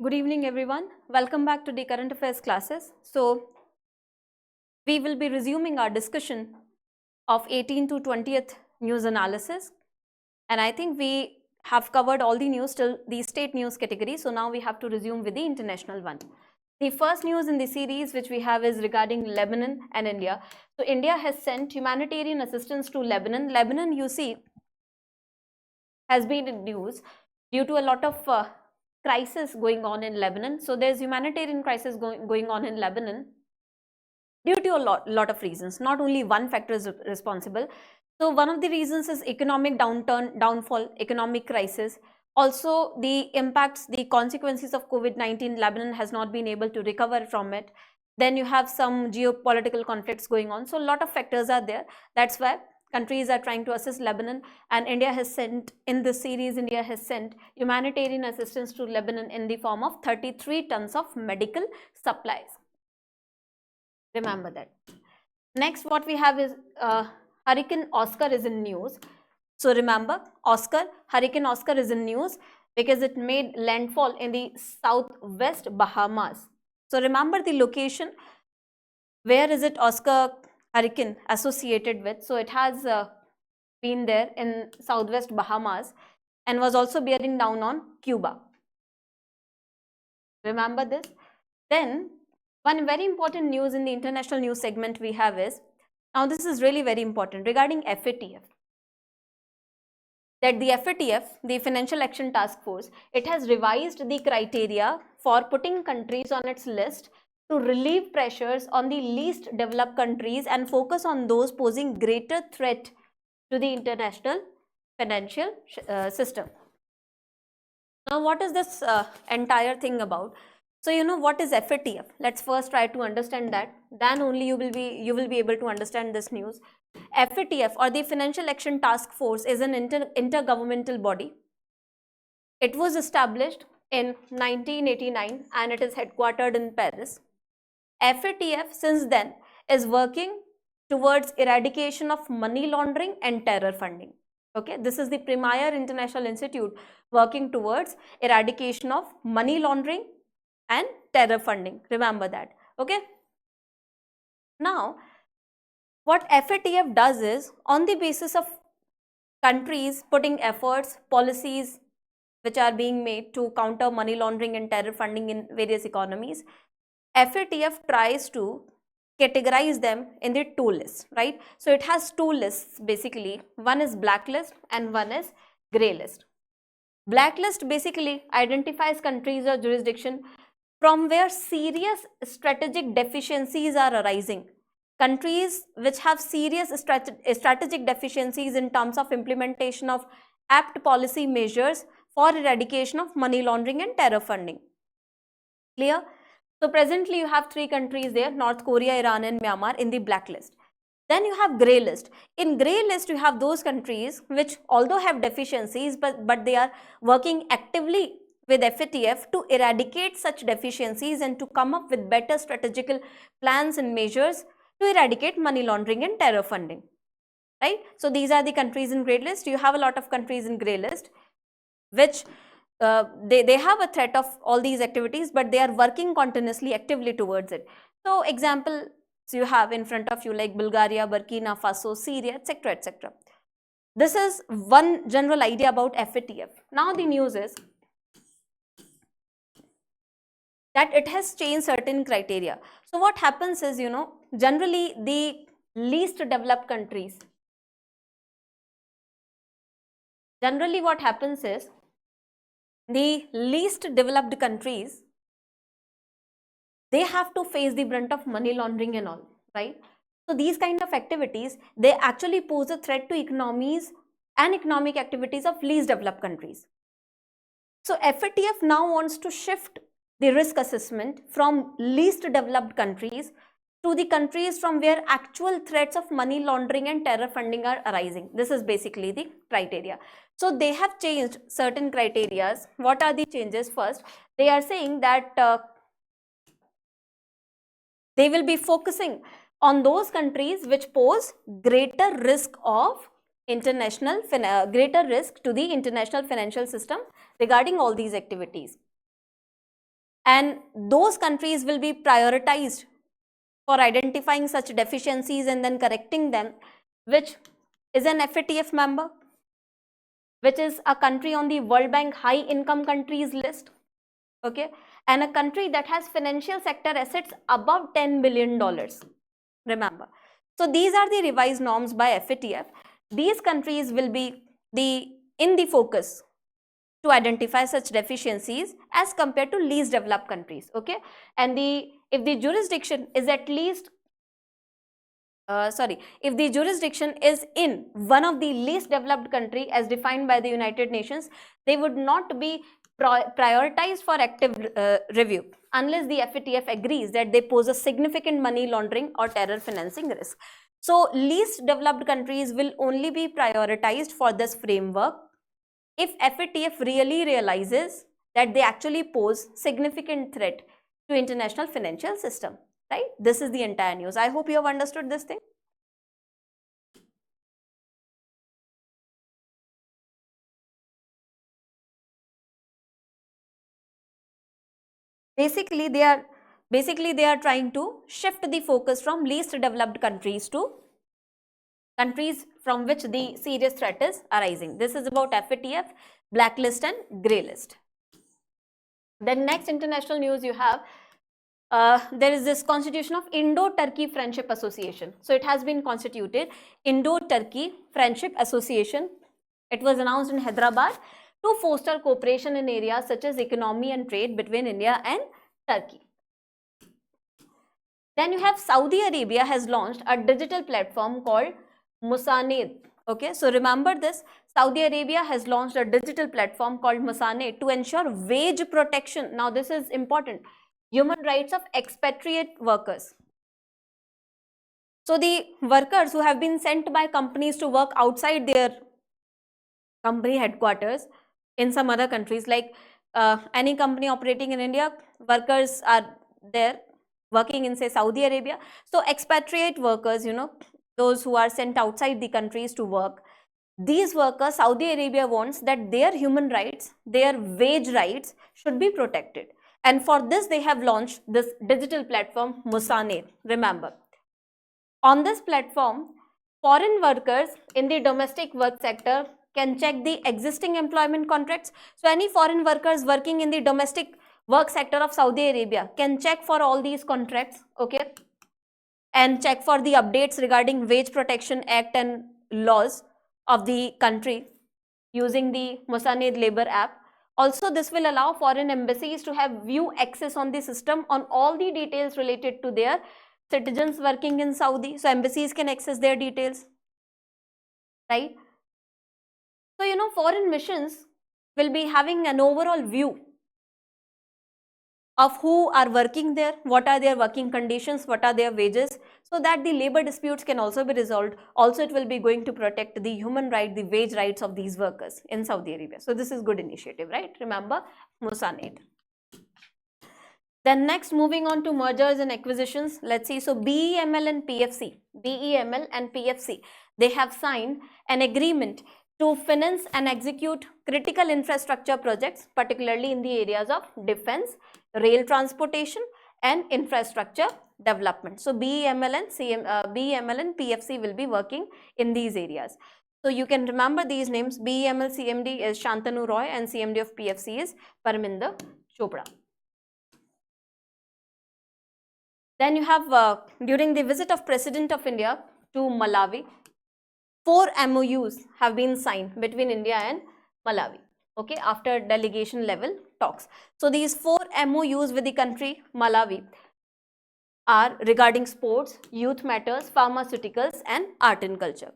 Good evening everyone. Welcome back to the current affairs classes. So we will be resuming our discussion of 18th to 20th news analysis, and I think we have covered all the news till the state news category. So now we have to resume with the international one. The first news in the series which we have is regarding Lebanon and India. So India has sent humanitarian assistance to Lebanon. Lebanon, you see, has been in news due to a lot of crisis going on in Lebanon. So there's humanitarian crisis going on in Lebanon due to a lot of reasons. Not only one factor is responsible. So one of the reasons is economic downfall, economic crisis. Also the impacts, the consequences of COVID-19, Lebanon has not been able to recover from it. Then you have some geopolitical conflicts going on. So a lot of factors are there. That's why countries are trying to assist Lebanon, and India has sent, in this series, India has sent humanitarian assistance to Lebanon in the form of 33 tons of medical supplies. Remember that. Next, what we have is Hurricane Oscar is in news. So remember, Hurricane Oscar is in news because it made landfall in the southwest Bahamas. So remember the location. Where is it Oscar hurricane associated with? So it has been there in southwest Bahamas and was also bearing down on Cuba. Remember this. Then one very important news in the international news segment we have is, now this is really very important, regarding FATF. That the FATF, the Financial Action Task Force, it has revised the criteria for putting countries on its list to relieve pressures on the least developed countries and focus on those posing greater threat to the international financial system. Now, what is this entire thing about? So, you know what is FATF? Let's first try to understand that. Then only you will be able to understand this news. FATF, or the Financial Action Task Force, is an intergovernmental body. It was established in 1989 and it is headquartered in Paris. FATF since then is working towards eradication of money laundering and terror funding. Okay, this is the premier international institute working towards eradication of money laundering and terror funding. Remember that. Okay. Now, what FATF does is, on the basis of countries putting efforts, policies which are being made to counter money laundering and terror funding in various economies, FATF tries to categorize them in the two lists, right? So it has two lists basically. One is blacklist and one is grey list. Blacklist basically identifies countries or jurisdiction from where serious strategic deficiencies are arising. Countries which have serious strategic deficiencies in terms of implementation of apt policy measures for eradication of money laundering and terror funding. Clear? So presently you have three countries there, North Korea, Iran and Myanmar, in the blacklist. Then you have grey list. In grey list you have those countries which although have deficiencies but they are working actively with FATF to eradicate such deficiencies and to come up with better strategical plans and measures to eradicate money laundering and terror funding. Right? So these are the countries in grey list. You have a lot of countries in grey list which they have a threat of all these activities, but they are working continuously, actively towards it. So examples you have in front of you like Bulgaria, Burkina Faso, Syria, etc., etc. This is one general idea about FATF. Now the news is that it has changed certain criteria. So what happens is, you know, generally the least developed countries, generally what happens is, the least developed countries, they have to face the brunt of money laundering and all, right? So these kind of activities, they actually pose a threat to economies and economic activities of least developed countries. So FATF now wants to shift the risk assessment from least developed countries to the countries from where actual threats of money laundering and terror funding are arising. This is basically the criteria. So they have changed certain criteria. What are the changes? First, they are saying that they will be focusing on those countries which pose greater risk of greater risk to the international financial system regarding all these activities. and those countries will be prioritized for identifying such deficiencies and then correcting them, which is an FATF member, which is a country on the World Bank high income countries list, okay, and a country that has financial sector assets above $10 billion, remember. So these are the revised norms by FATF. These countries will be in the focus to identify such deficiencies as compared to least developed countries, okay. And if the jurisdiction is at least if the jurisdiction is in one of the least developed country as defined by the United Nations, they would not be prioritized for active review unless the FATF agrees that they pose a significant money laundering or terror financing risk. So least developed countries will only be prioritized for this framework if FATF really realizes that they actually pose significant threat to international financial system, right? This is the entire news. I hope you have understood this thing. Basically, they are trying to shift the focus from least developed countries to countries from which the serious threat is arising. This is about FATF, blacklist and grey list. Then next international news you have, there is this constitution of Indo-Turkey Friendship Association. So it has been constituted, Indo-Turkey Friendship Association. It was announced in Hyderabad to foster cooperation in areas such as economy and trade between India and Turkey. Then you have Saudi Arabia has launched a digital platform called Musanid. Okay, so remember this, Saudi Arabia has launched a digital platform called Musanid to ensure wage protection. Now this is important, human rights of expatriate workers. So the workers who have been sent by companies to work outside their company headquarters in some other countries, like any company operating in India, workers are there working in, say, Saudi Arabia. So expatriate workers, you know, those who are sent outside the countries to work, these workers, Saudi Arabia wants that their human rights, their wage rights should be protected. And for this, they have launched this digital platform, Musanid, remember. On this platform, foreign workers in the domestic work sector can check the existing employment contracts. So any foreign workers working in the domestic work sector of Saudi Arabia can check for all these contracts, okay, and check for the updates regarding Wage Protection Act and laws of the country using the Musanid Labor app. Also, this will allow foreign embassies to have view access on the system on all the details related to their citizens working in Saudi. So embassies can access their details, right? So, you know, foreign missions will be having an overall view of who are working there, what are their working conditions, what are their wages, so that the labor disputes can also be resolved. Also, it will be going to protect the human right, the wage rights of these workers in Saudi Arabia. So this is good initiative, right? Remember, Musanid. Then next, moving on to mergers and acquisitions, let's see. So BEML and PFC, they have signed an agreement to finance and execute critical infrastructure projects, particularly in the areas of defense, rail transportation and infrastructure development. So BEML and PFC will be working in these areas. So you can remember these names. BEML CMD is Shantanu Roy and CMD of PFC is Parminder Chopra. Then you have during the visit of President of India to Malawi, 4 MOUs have been signed between India and Malawi, okay, after delegation level talks. So these 4 MOUs with the country Malawi are regarding sports, youth matters, pharmaceuticals and art and culture,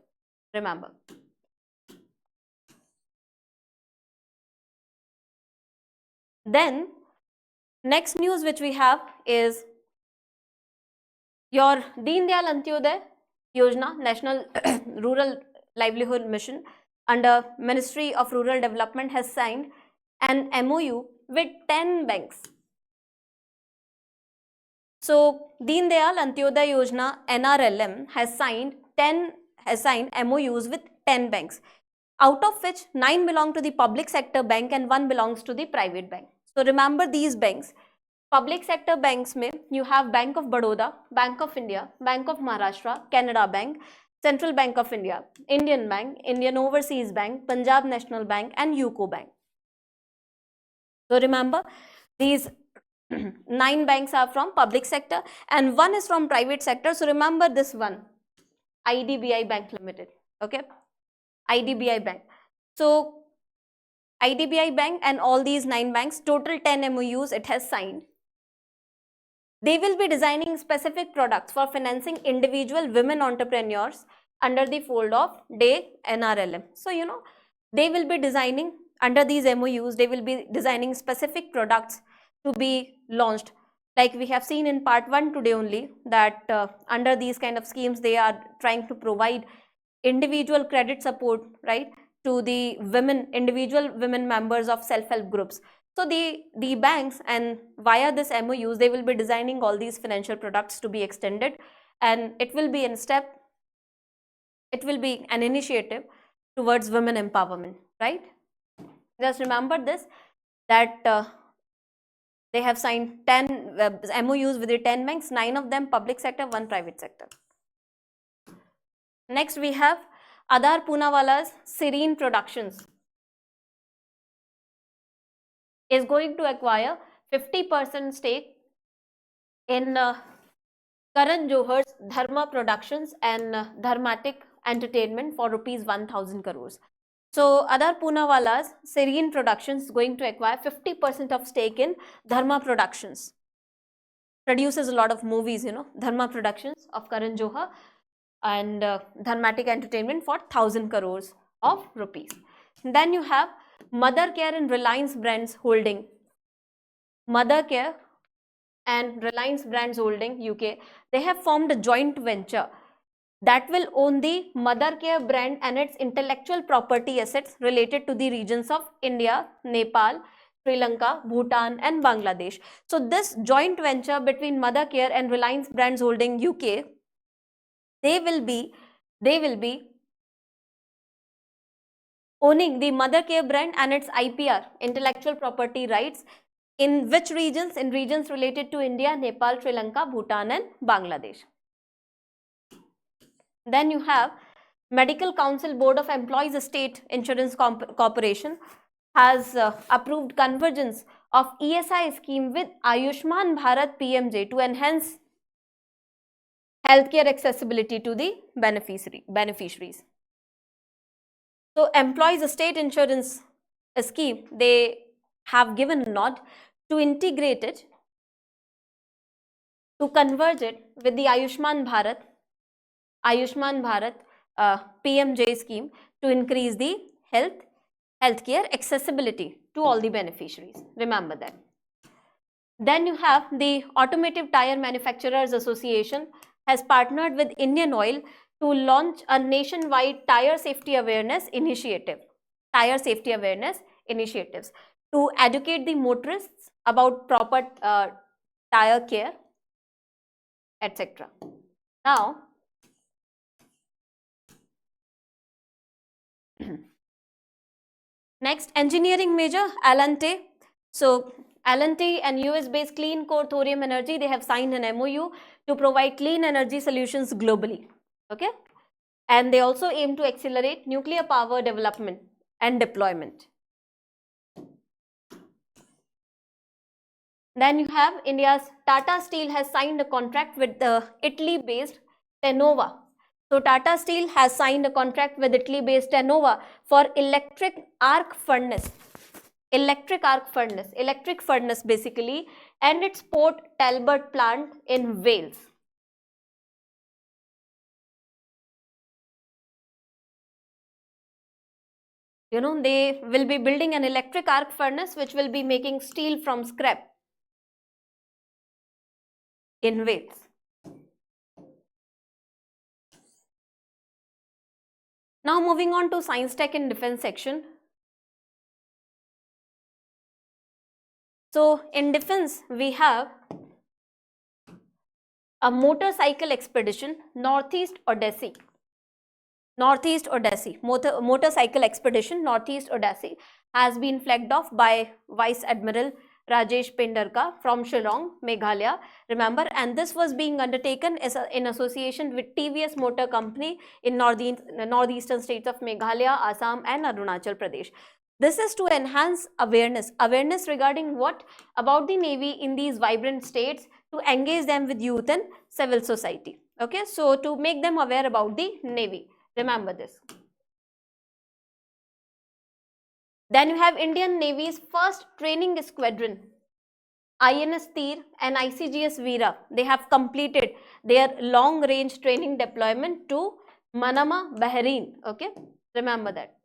remember. Then next news which we have is your Deen Dayal Antyodaya Yojana, National Rural Livelihood Mission under Ministry of Rural Development has signed an MOU with 10 banks. So Deen Dayal Antyodaya Yojana NRLM has signed MOUs with 10 banks, out of which 9 belong to the public sector bank and 1 belongs to the private bank. So remember these banks. Public sector banks में you have bank of Baroda, bank of India, bank of Maharashtra, Canara bank, central bank of India, Indian bank, Indian overseas bank, Punjab national bank and UCO bank. So remember, these 9 banks are from public sector and 1 is from private sector. So remember this one, IDBI Bank Limited. Okay, IDBI Bank. So IDBI Bank and all these 9 banks, total 10 MOUs it has signed. They will be designing specific products for financing individual women entrepreneurs under the fold of DAY NRLM. So you know, they will be designing under these MOUs, they will be designing specific products to be launched. Like we have seen in part 1 today only, that under these kind of schemes, they are trying to provide individual credit support, right, to the women, individual women members of self-help groups. So the banks, and via this MOUs, they will be designing all these financial products to be extended, and it will be it will be an initiative towards women empowerment, right? Just remember this, that they have signed 10 MOUs with the 10 banks, 9 of them public sector, 1 private sector. Next we have Adar Poonawala's Serene Productions is going to acquire 50% stake in Karan Johar's Dharma Productions and Dharmatic Entertainment for rupees 1000 crores. So Adar Poonawala's Serene Productions is going to acquire 50% of stake in Dharma Productions. Produces a lot of movies, you know, Dharma Productions of Karan Johar and Dharmatic Entertainment for 1000 crores of rupees. Then you have Mothercare and Reliance Brands Holding. Mothercare and Reliance Brands Holding UK, they have formed a joint venture that will own the Mothercare brand and its intellectual property assets related to the regions of India, Nepal, Sri Lanka, Bhutan and Bangladesh. So this joint venture between Mothercare and Reliance Brands Holding UK, they will be owning the Mothercare brand and its IPR, intellectual property rights, in which regions? In regions related to India, Nepal, Sri Lanka, Bhutan and Bangladesh. Then you have Medical Council Board of Employees State Insurance Corporation has approved convergence of ESI scheme with Ayushman Bharat PMJ to enhance healthcare accessibility to the beneficiaries. So Employees State Insurance Scheme, they have given a nod to integrate it, to converge it with the Ayushman Bharat PMJ scheme to increase the healthcare accessibility to all the beneficiaries. Remember that. Then you have the Automotive Tire Manufacturers Association has partnered with Indian Oil to launch a nationwide tire safety awareness initiative. Tire safety awareness initiatives to educate the motorists about proper tire care, etc. Now, next, engineering major L&T. So L&T and US based Clean Core Thorium Energy, they have signed an MOU to provide clean energy solutions globally. Okay, and they also aim to accelerate nuclear power development and deployment. Then you have India's Tata Steel has signed a contract with the Italy-based Tenova. So Tata Steel has signed a contract with Italy-based Tenova for electric arc furnace basically, and its Port Talbot plant in Wales. You know, they will be building an electric arc furnace which will be making steel from scrap in Wales. Now moving on to Science, Tech and Defense section. So in defense, we have a motorcycle expedition, Northeast Odyssey. Motorcycle expedition Northeast Odyssey has been flagged off by Vice Admiral Rajesh Pendarka from Shillong, Meghalaya. Remember, and this was being undertaken as in association with TVS Motor Company in northeastern states of Meghalaya, Assam and Arunachal Pradesh. This is to enhance awareness regarding what about the Navy in these vibrant states, to engage them with youth and civil society. Okay, so to make them aware about the Navy. Remember this. Then you have Indian Navy's first training squadron, INS Tir and ICGS Veera. They have completed their long range training deployment to Manama, Bahrain. Okay, remember that.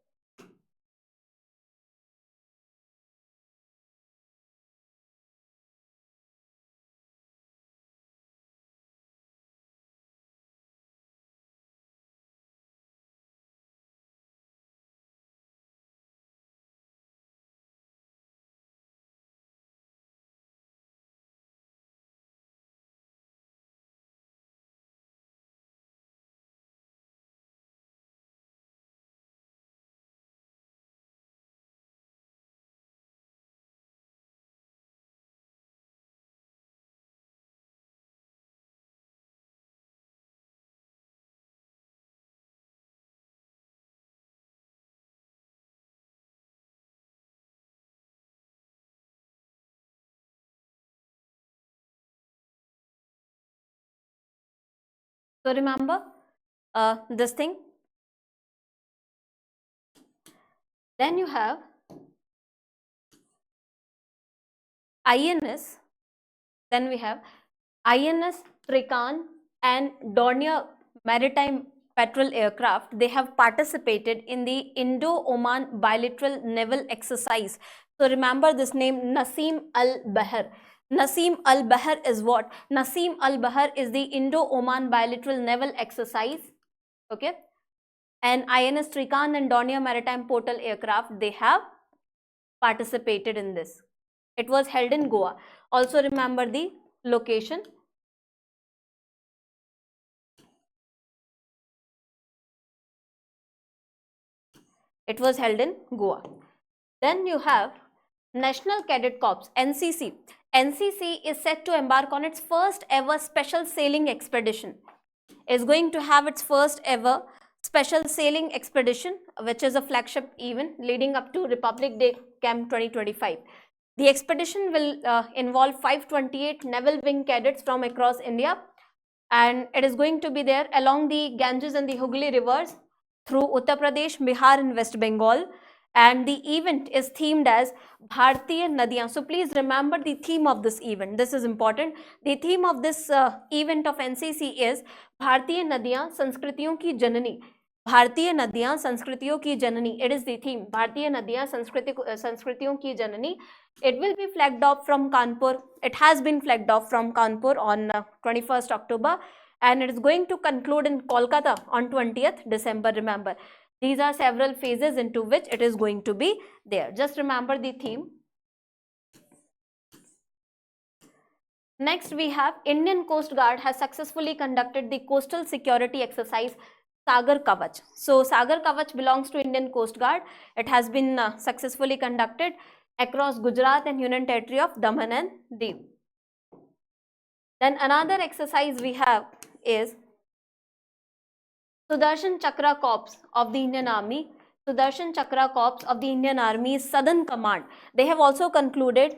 So remember this thing. Then you have INS. Then we have INS Trikan and Dornier maritime patrol aircraft. They have participated in the Indo-Oman bilateral naval exercise. So remember this name, Nasim al-Bahr. Nasim al-Bahr is what? Nasim al-Bahr is the Indo-Oman bilateral naval exercise. Okay. And INS Trikan and Dornier maritime patrol aircraft, they have participated in this. It was held in Goa. Also remember the location. It was held in Goa. Then you have National Cadet Corps, NCC. NCC is set to embark on its first ever special sailing expedition. Is going to have its first ever special sailing expedition, which is a flagship event leading up to Republic Day Camp 2025. The expedition will involve 528 naval wing cadets from across India, and it is going to be there along the Ganges and the Hooghly rivers through Uttar Pradesh, Bihar and West Bengal. And the event is themed as Bhartiya Nadiyan. So please remember the theme of this event. This is important. The theme of this event of NCC is Bhartiya Nadiyan Sanskritiyon ki Janani. Bhartiya Nadiyan Sanskritiyon ki Janani. It is the theme. Bhartiya Nadiyan Sanskritiyon ki Janani. It will be flagged off from Kanpur. It has been flagged off from Kanpur on 21st October. And it is going to conclude in Kolkata on 20th December. Remember, these are several phases into which it is going to be there. Just remember the theme. Next, we have Indian Coast Guard has successfully conducted the coastal security exercise Sagar Kavach. So Sagar Kavach belongs to Indian Coast Guard. It has been successfully conducted across Gujarat and Union Territory of Daman and Diu. Then another exercise we have is Sudarshan Chakra Corps of the Indian Army. Sudarshan Chakra Corps of the Indian Army's Southern Command. They have also concluded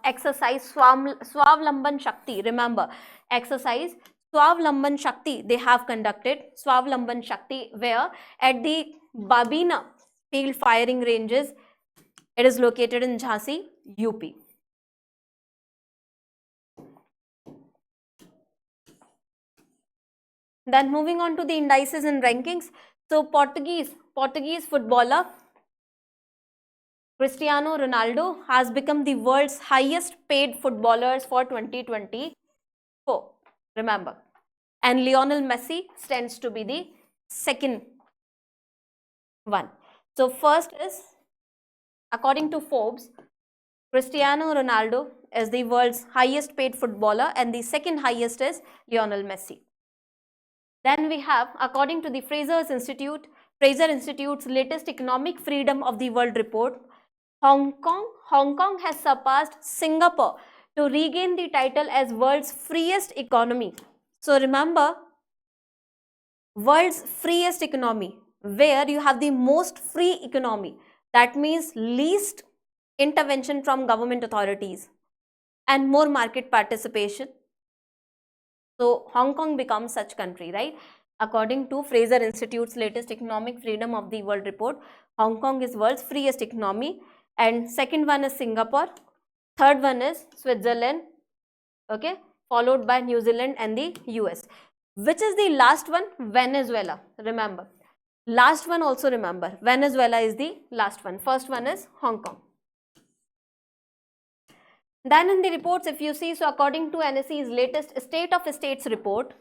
exercise Swavlamban Shakti. Remember, exercise Swavlamban Shakti they have conducted. Swavlamban Shakti, where at the Babina field firing ranges. It is located in Jhansi, UP. Then moving on to the indices and rankings. So Portuguese footballer Cristiano Ronaldo has become the world's highest paid footballers for 2024. Remember. And Lionel Messi stands to be the second one. So first is, according to Forbes, Cristiano Ronaldo is the world's highest paid footballer, and the second highest is Lionel Messi. Then we have, according to the Fraser Institute's latest Economic Freedom of the World report, Hong Kong has surpassed Singapore to regain the title as world's freest economy. So remember, world's freest economy, where you have the most free economy. That means least intervention from government authorities and more market participation. So Hong Kong becomes such country, right? According to Fraser Institute's latest Economic Freedom of the World report, Hong Kong is world's freest economy, and second one is Singapore, third one is Switzerland, okay, followed by New Zealand and the US. Which is the last one? Venezuela. Remember, last one also remember, Venezuela is the last one. First one is Hong Kong. Then in the reports, if you see, so according to NSE's latest State of States report,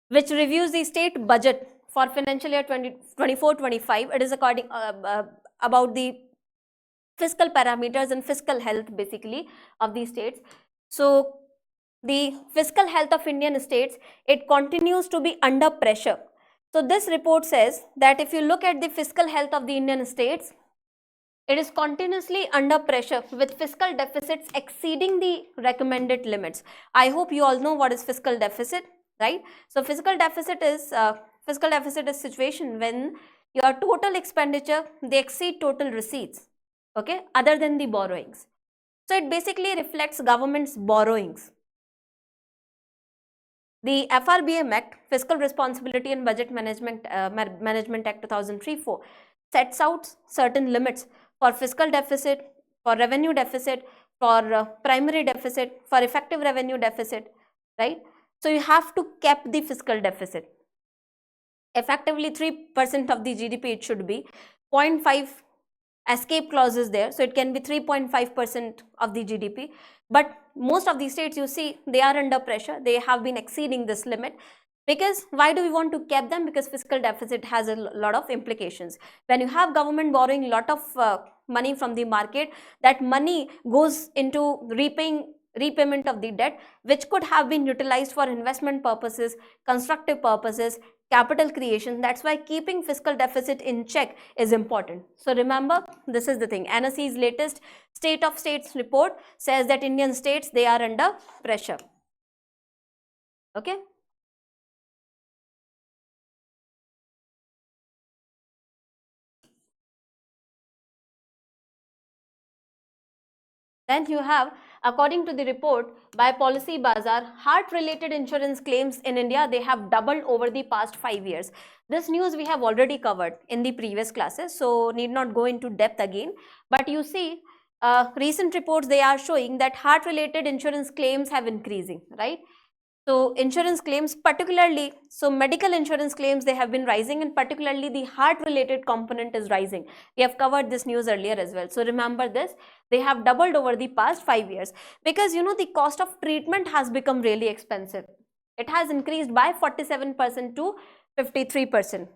which reviews the state budget for financial year 2024-25, it is according about the fiscal parameters and fiscal health basically of the states. So the fiscal health of Indian states, it continues to be under pressure. So this report says that if you look at the fiscal health of the Indian states, it is continuously under pressure with fiscal deficits exceeding the recommended limits. I hope you all know what is fiscal deficit, right? So fiscal deficit is situation when your total expenditure, they exceed total receipts, okay, other than the borrowings. So it basically reflects government's borrowings. The FRBM Act, Fiscal Responsibility and Budget Management Act 2003-4, sets out certain limits for fiscal deficit, for revenue deficit, for primary deficit, for effective revenue deficit, right? So you have to cap the fiscal deficit. Effectively 3% of the GDP it should be. 0.5 escape clause is there, so it can be 3.5% of the GDP. But most of the states, you see, they are under pressure. They have been exceeding this limit. Because why do we want to cap them? Because fiscal deficit has a lot of implications. When you have government borrowing a lot of money from the market, that money goes into repayment of the debt, which could have been utilized for investment purposes, constructive purposes, capital creation. That's why keeping fiscal deficit in check is important. So remember, this is the thing. NSE's latest State of States report says that Indian states, they are under pressure. Okay. Then you have, according to the report by Policy Bazaar, heart-related insurance claims in India, they have doubled over the past 5 years. This news we have already covered in the previous classes, so need not go into depth again. But you see, recent reports, they are showing that heart-related insurance claims have increasing, right? So insurance claims, particularly, so medical insurance claims, they have been rising, and particularly the heart-related component is rising. We have covered this news earlier as well. So remember this, they have doubled over the past 5 years because, you know, the cost of treatment has become really expensive. It has increased by 47% to 53%.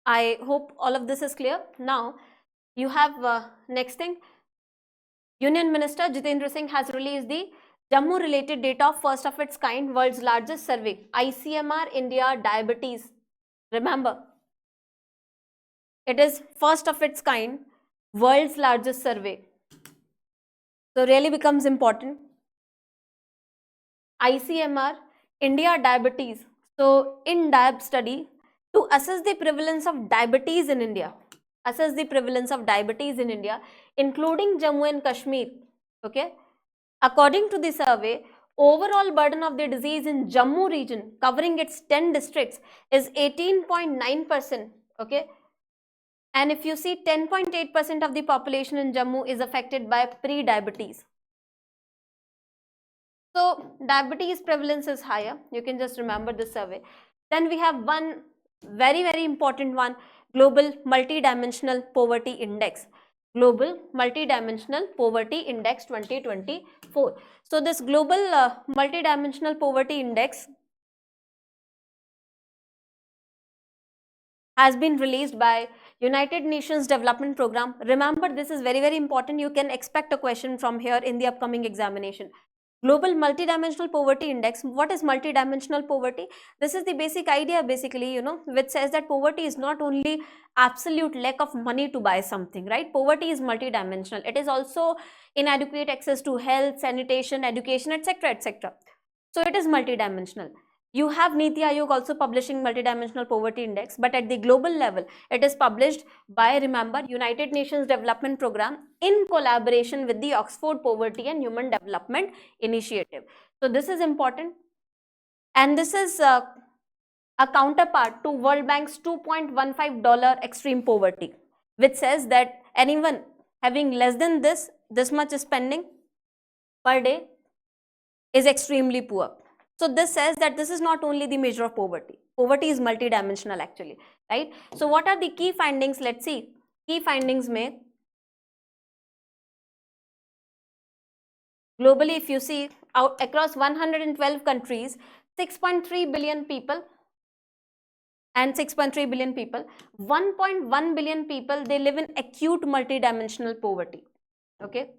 I hope all of this is clear. Now, you have next thing. Union Minister Jitendra Singh has released the Jammu related data of first of its kind, world's largest survey, ICMR India Diabetes. Remember, it is first of its kind, world's largest survey. So really becomes important. ICMR India Diabetes. So in DIAB study, to assess the prevalence of diabetes in India, including Jammu and Kashmir, okay. According to the survey, overall burden of the disease in Jammu region, covering its 10 districts, is 18.9%, okay. And if you see, 10.8% of the population in Jammu is affected by pre-diabetes. So diabetes prevalence is higher. You can just remember this survey. Then we have one very, very important one, Global Multidimensional Poverty Index. Global Multidimensional Poverty Index 2024. So this Global Multidimensional Poverty Index, has been released by United Nations Development Program. Remember, this is very, very important. You can expect a question from here in the upcoming examination. Global Multidimensional Poverty Index. What is multidimensional poverty? This is the basic idea, basically, which says that poverty is not only absolute lack of money to buy something, right? Poverty is multidimensional. It is also inadequate access to health, sanitation, education, etc., etc. So it is multidimensional. You have Niti Aayog also publishing multidimensional poverty index, but at the global level, it is published by, remember, United Nations Development Program in collaboration with the Oxford Poverty and Human Development Initiative. So this is important, and this is a counterpart to World Bank's $2.15 extreme poverty, which says that anyone having less than this much spending per day is extremely poor. So this says that this is not only the measure of poverty. Poverty is multidimensional actually, right? So what are the key findings? Let's see. Key findings may globally, if you see out across 112 countries, 6.3 billion people and 6.3 billion people, 1.1 billion people, they live in acute multidimensional poverty. Okay.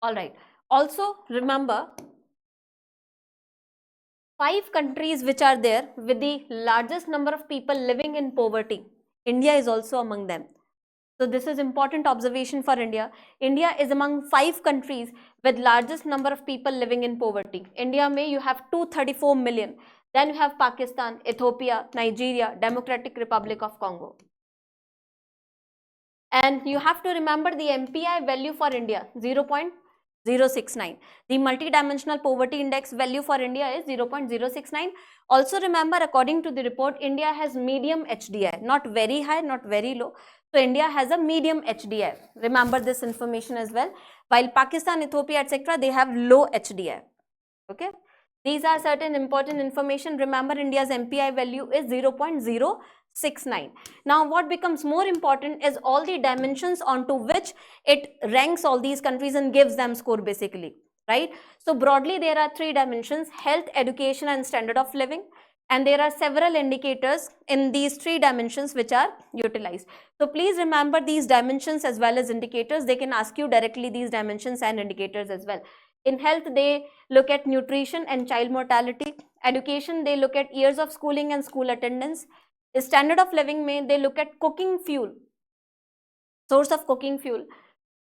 All right. Also remember, 5 countries which are there with the largest number of people living in poverty. India is also among them. So this is important observation for India. India is among 5 countries with largest number of people living in poverty. India may you have 234 million. Then you have Pakistan, Ethiopia, Nigeria, Democratic Republic of Congo. And you have to remember the MPI value for India, 0.069. The multidimensional poverty index value for India is 0.069. Also remember, according to the report, India has medium HDI, not very high, not very low. So India has a medium HDI. Remember this information as well. While Pakistan, Ethiopia, etc., they have low HDI. Okay. These are certain important information. Remember, India's MPI value is 0.069. Now, what becomes more important is all the dimensions onto which it ranks all these countries and gives them score basically, right? So broadly, there are 3 dimensions: health, education, and standard of living. And there are several indicators in these 3 dimensions which are utilized. So please remember these dimensions as well as indicators. They can ask you directly these dimensions and indicators as well. In health, they look at nutrition and child mortality. Education, they look at years of schooling and school attendance. Standard of living, they look at cooking fuel, source of cooking fuel.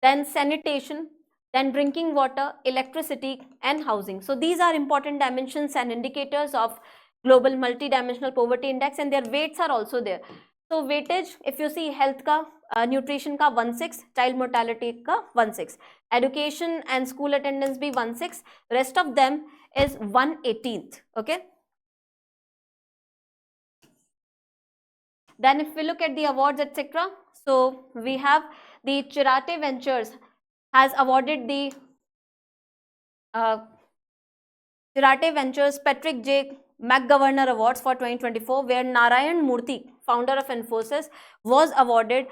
Then sanitation, then drinking water, electricity, and housing. So these are important dimensions and indicators of global multidimensional poverty index, and their weights are also there. So weightage, if you see, health ka, nutrition ka 1/6, child mortality ka 1/6, education and school attendance be 1/6, rest of them is 1/18. Okay. Then if we look at the awards, etc., so we have the Chirate Ventures has awarded the Chirate Ventures Patrick J. McGovernor Awards for 2024, where Narayan Murthy, founder of Infosys, was awarded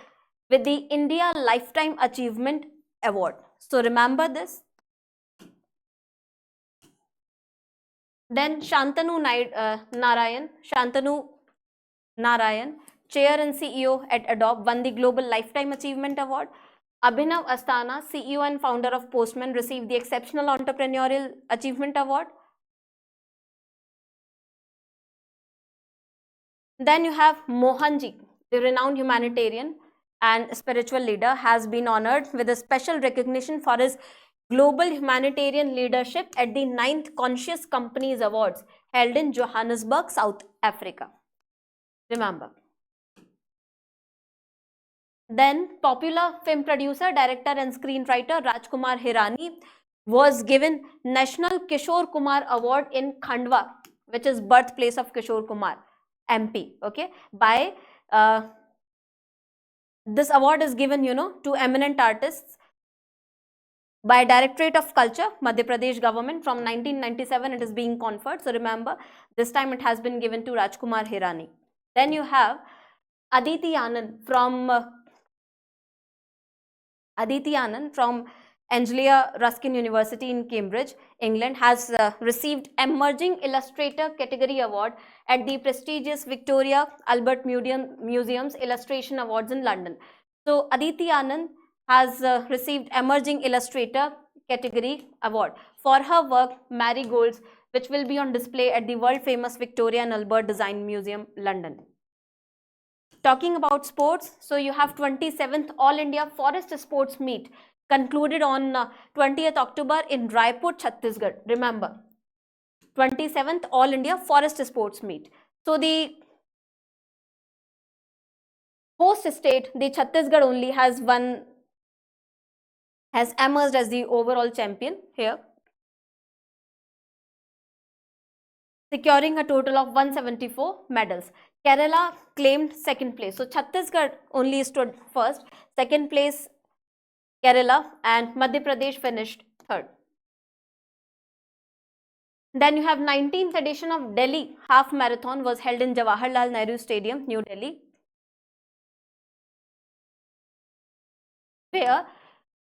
with the India Lifetime Achievement Award. So remember this. Then Shantanu Narayan, Chair and CEO at Adobe, won the Global Lifetime Achievement Award. Abhinav Asthana, CEO and founder of Postman, received the Exceptional Entrepreneurial Achievement Award. Then you have Mohanji, the renowned humanitarian and spiritual leader, has been honored with a special recognition for his global humanitarian leadership at the 9th Conscious Companies Awards held in Johannesburg, South Africa. Remember. Then popular film producer, director and screenwriter Rajkumar Hirani was given National Kishore Kumar Award in Khandwa, which is birthplace of Kishore Kumar, MP. Okay, by this award is given, to eminent artists by Directorate of Culture, Madhya Pradesh government. From 1997 it is being conferred. So remember, this time it has been given to Rajkumar Hirani. Then you have Aditi Anand from Anglia Ruskin University in Cambridge, England, has received Emerging Illustrator Category Award at the prestigious Victoria Albert Museum's Illustration Awards in London. So Aditi Anand has received Emerging Illustrator Category Award for her work Marigolds, which will be on display at the world famous Victoria and Albert Design Museum, London. Talking about sports, so you have 27th All India Forest Sports Meet concluded on 20th October in Raipur, Chhattisgarh. Remember, 27th All India Forest Sports Meet. So the host state, the Chhattisgarh only, has emerged as the overall champion here, securing a total of 174 medals. Kerala claimed second place. So Chhattisgarh only stood first. Second place Kerala, and Madhya Pradesh finished third. Then you have 19th edition of Delhi Half Marathon was held in Jawaharlal Nehru Stadium, New Delhi, where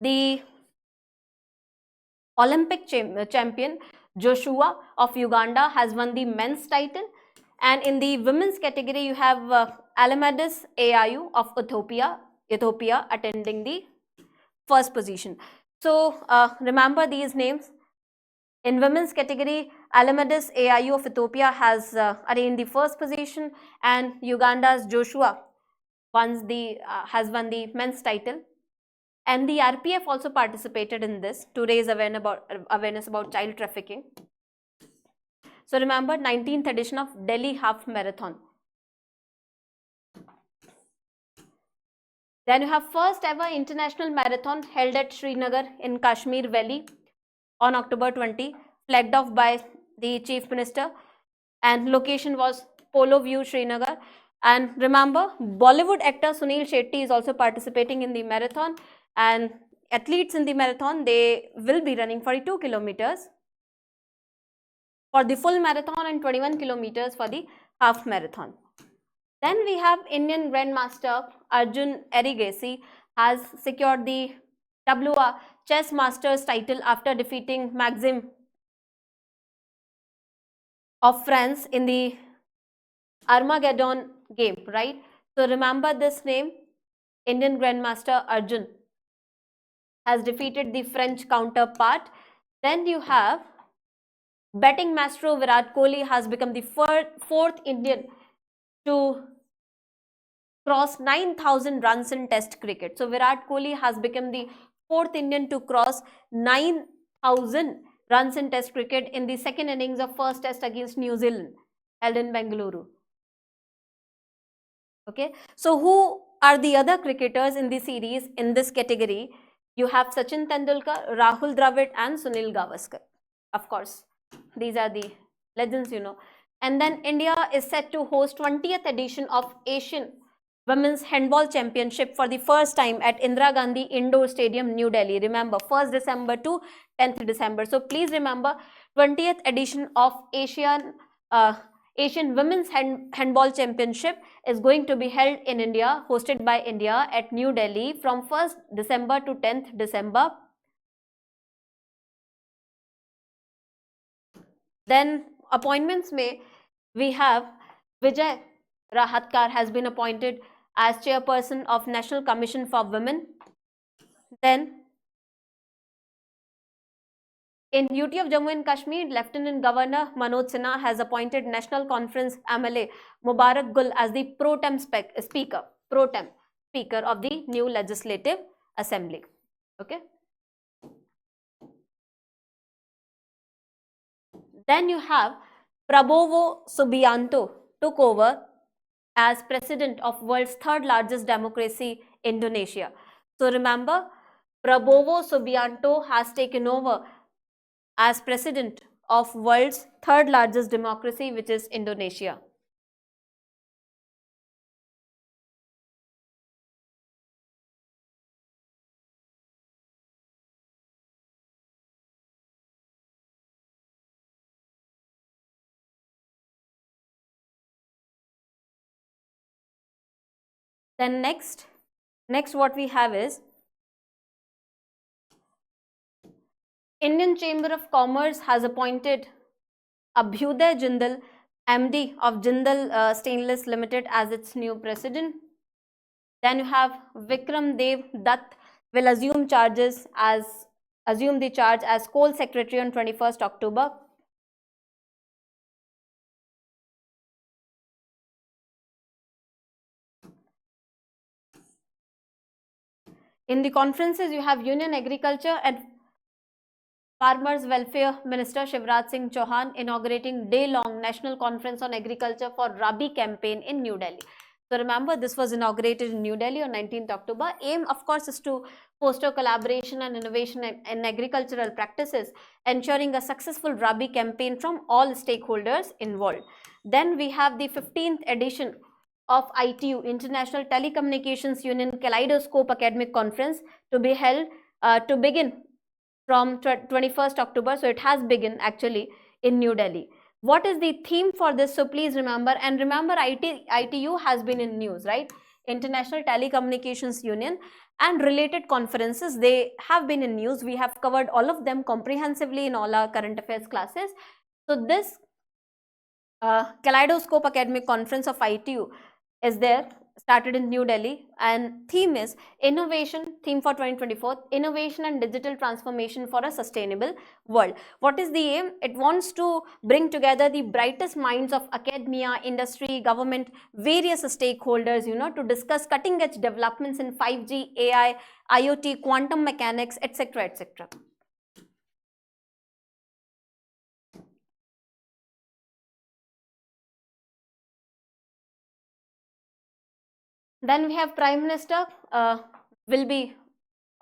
the Olympic champion Joshua of Uganda has won the men's title. And in the women's category, you have Alamadis Ayu of Ethiopia attending the first position. So remember these names. In women's category, Alamadis Ayu of Ethiopia has attained the first position, and Uganda's Joshua has won the men's title. And the RPF also participated in this to raise awareness about child trafficking. So remember, 19th edition of Delhi Half Marathon. Then you have first ever international marathon held at Srinagar in Kashmir Valley on October 20, flagged off by the Chief Minister, and location was Polo View, Srinagar. And remember, Bollywood actor Sunil Shetty is also participating in the marathon, and athletes in the marathon, they will be running 42 kilometers for the full marathon and 21 kilometers for the half marathon. Then we have Indian Grandmaster Arjun Erigesi has secured the WR Chess Masters title after defeating Maxim of France in the Armageddon game, right? So remember this name, Indian Grandmaster Arjun has defeated the French counterpart. Then you have betting maestro Virat Kohli has become the fourth Indian to cross 9,000 runs in Test cricket. So Virat Kohli has become the fourth Indian to cross 9,000 runs in Test cricket in the second innings of first Test against New Zealand held in Bengaluru. Okay, so who are the other cricketers in the series in this category? You have Sachin Tendulkar, Rahul Dravid, and Sunil Gavaskar. Of course, these are the legends, you know. And then India is set to host 20th edition of Asian Women's Handball Championship for the first time at Indira Gandhi Indoor Stadium, New Delhi. Remember, 1st December to 10th December. So please remember, 20th edition of Asian Women's Handball Championship is going to be held in India, hosted by India at New Delhi from 1st December to 10th December. Then appointments we have Vijay Rahatkar has been appointed as chairperson of National Commission for Women. Then in UT of Jammu and Kashmir, Lieutenant Governor Manoj Sinha has appointed National Conference MLA Mubarak Gul as the pro tem speaker of the new Legislative Assembly. Okay. Then you have Prabowo Subianto took over as president of world's third largest democracy, Indonesia. So remember, Prabowo Subianto has taken over as president of world's third largest democracy, which is Indonesia. Then next what we have is Indian Chamber of Commerce has appointed Abhyuday Jindal, MD of Jindal Stainless Limited, as its new president. Then you have Vikram Dev Dutt will assume the charge as coal secretary on 21st October. In the conferences, you have Union Agriculture and Farmers Welfare Minister Shivraj Singh Chauhan inaugurating day-long National Conference on Agriculture for Rabi campaign in New Delhi. So remember, this was inaugurated in New Delhi on 19th October. Aim, of course, is to foster collaboration and innovation in agricultural practices, ensuring a successful Rabi campaign from all stakeholders involved. Then we have the 15th edition of ITU, International Telecommunications Union Kaleidoscope Academic Conference, to be held to begin from 21st October. So it has begun actually in New Delhi. What is the theme for this? So please remember, and remember ITU has been in news, right? International Telecommunications Union and related conferences, they have been in news. We have covered all of them comprehensively in all our current affairs classes. So this Kaleidoscope Academic Conference of ITU is there, started in New Delhi, and theme is innovation, theme for 2024, innovation and digital transformation for a sustainable world. What is the aim? It wants to bring together the brightest minds of academia, industry, government, various stakeholders, to discuss cutting edge developments in 5G, AI, IoT, quantum mechanics, etc., etc. Then we have Prime Minister will be,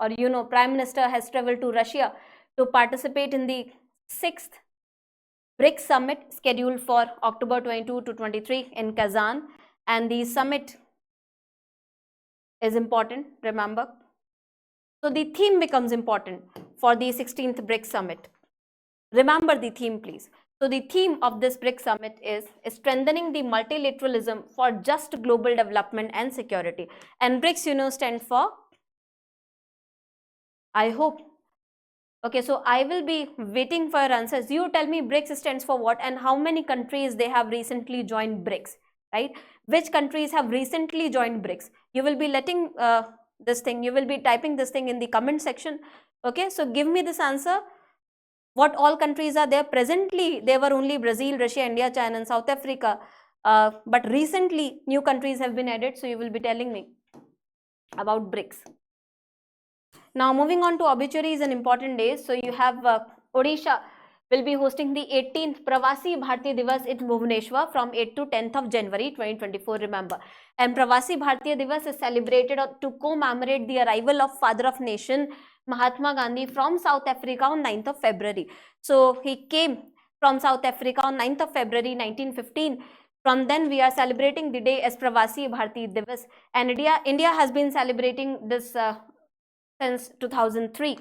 or Prime Minister has traveled to Russia to participate in the 6th BRICS Summit scheduled for October 22 to 23 in Kazan. And the summit is important, remember. So the theme becomes important for the 16th BRICS Summit. Remember the theme, please. So the theme of this BRICS Summit is strengthening the multilateralism for just global development and security. And BRICS, stand for, I hope. Okay, so I will be waiting for your answers. You tell me BRICS stands for what and how many countries they have recently joined BRICS, right? Which countries have recently joined BRICS? You will be letting this thing, you will be typing this thing in the comment section. Okay, so give me this answer. What all countries are there? Presently, there were only Brazil, Russia, India, China, and South Africa. But recently, new countries have been added. So you will be telling me about BRICS. Now, moving on to obituaries and important days. So you have Odisha will be hosting the 18th Pravasi Bharatiya Divas in Bhubaneswar from 8th to 10th of January 2024, remember. And Pravasi Bharatiya Divas is celebrated to commemorate the arrival of Father of Nation, Mahatma Gandhi, from South Africa on 9th of February. So he came from South Africa on 9th of February 1915. From then we are celebrating the day as Pravasi Bharatiya Divas, and India has been celebrating this since 2003.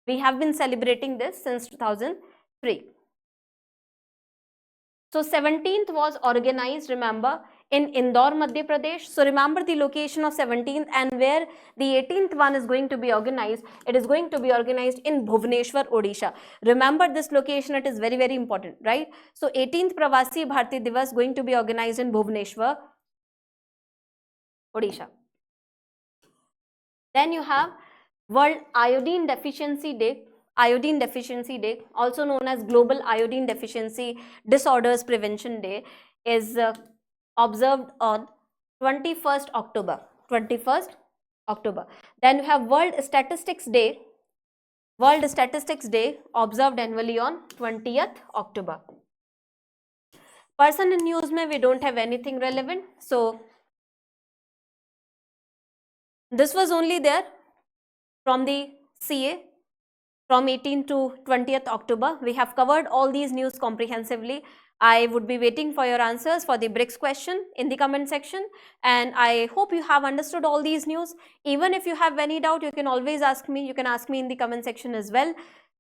We have been celebrating this since 2003. So 17th was organized, remember, in Indore, Madhya Pradesh. So remember the location of 17th and where the 18th one is going to be organized. It is going to be organized in Bhubaneswar, Odisha. Remember this location, it is very, very important, right? So 18th Pravasi Bharatiya Divas going to be organized in Bhubaneswar, Odisha. Then you have World Iodine Deficiency Day. Iodine Deficiency Day, also known as Global Iodine Deficiency Disorders Prevention Day, is observed on 21st October. 21st October. Then we have World Statistics Day. World Statistics Day observed annually on 20th October. Person in news mein we don't have anything relevant. So this was only there from the CA from 18th to 20th October. We have covered all these news comprehensively. I would be waiting for your answers for the BRICS question in the comment section, and I hope you have understood all these news. Even if you have any doubt, you can always ask me. You can ask me in the comment section as well.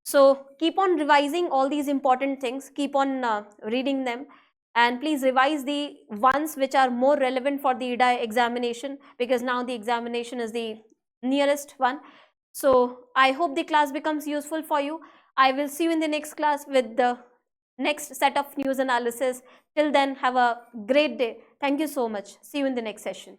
So keep on revising all these important things, keep on reading them. and please revise the ones which are more relevant for the IRDAI examination, because now the examination is the nearest one. So I hope the class becomes useful for you. I will see you in the next class with the next set of news analysis. Till then, have a great day. Thank you so much. See you in the next session.